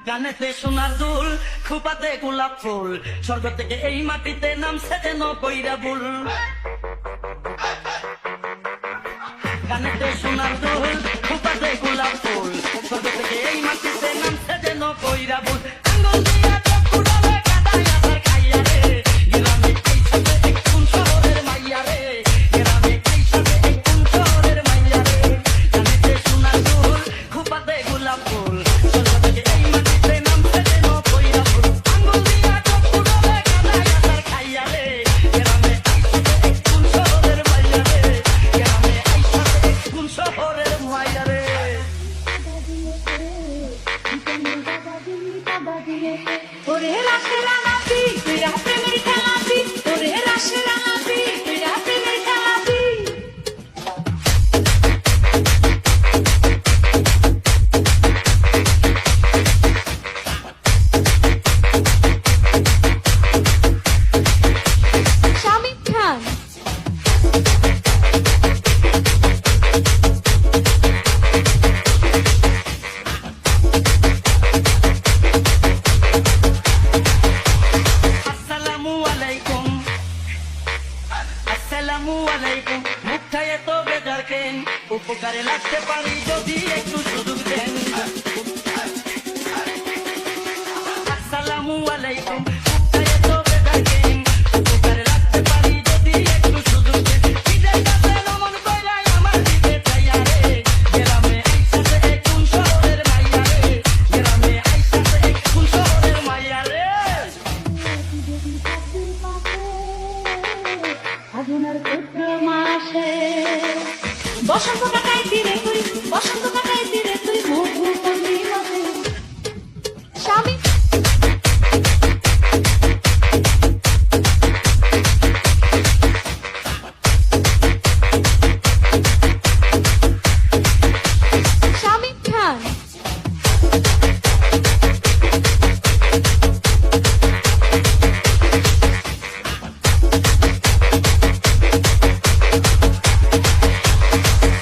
কানেতে সোনার দুল, খোপাতে গোলাপ ফুল, স্বর্গ থেকে এই মাটিতে নামছে যেন কইরা বুল। কানেতে সোনার দুল, খোপাতে গোলাপ ফুল, স্বর্গ থেকে এই মাটিতে নামছে যেন কইরা বুল। আঙ্গুল দিয়া চোখ ফুরালে কাদায় আছাড় খাইয়া রে, গ্রামে এই সাথে এক কোন শহরের মাইয়া রে, গ্রামে এই সাথে এক কোন শহরের মাইয়া রে। কানেতে সোনার দুল, খোপাতে গোলাপ ফুল, স্বর্গ থেকে এই মাটিতে নামছে যেন কইরা বুল। আঙ্গুল দিয়া চোখ ফুরালে কাদায় আছাড় খাইয়া রে, গ্রামে এই সাথে এক কোন শহরের মাইয়া রে, গ্রামে এই সাথে এক কোন শহরের মাইয়া রে। ওরে রাশের রাঙাতি, তুইরা প্রেমের খেলাতি, ওরে রাশের রাঙাতি, তুইরা প্রেমের খেলাতি। শামিম খান আসসালামু আলাইকুম, আসসালামু আলাইকুম। মুখটা এত বেজার কেন, উপকারে লাগতে পারি যদি একটু সুযোগ দেন। আসসালামু আলাইকুম, মুখটা এত বেজার কেন, উপকারে লাগতে পারি যদি একটু সুযোগ দেন। ঈদের কাছে নমন কইরাই আমার দিকে চাইয়া রে, গ্রামে আইসাছে এক কোন শহরের মাইয়া রে, গ্রামে আইসাছে এক কোন শহরের মাইয়া রে। ফাগুনের চৈত্র মাসে বসন্ত কাটাই তীরে তুই, বসন্ত কাটাই তীরে তুই মধু পূর্ণিমাতে। শামিম শামিম খান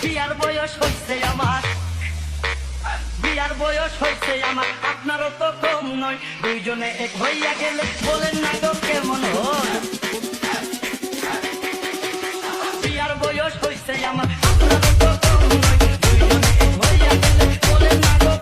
বিয়ার বয়স হইছে আমার, বিয়ার বয়স হইছে আমার, আপনারও তো কম নয়। দুইজনে এক হইয়া গেলে বলেন না গো কেমন হয়। বিয়ার বয়স হইছে আমার, আপনারও তো কম নয়। দুইজনে এক হইয়া গেলে বলেন না গো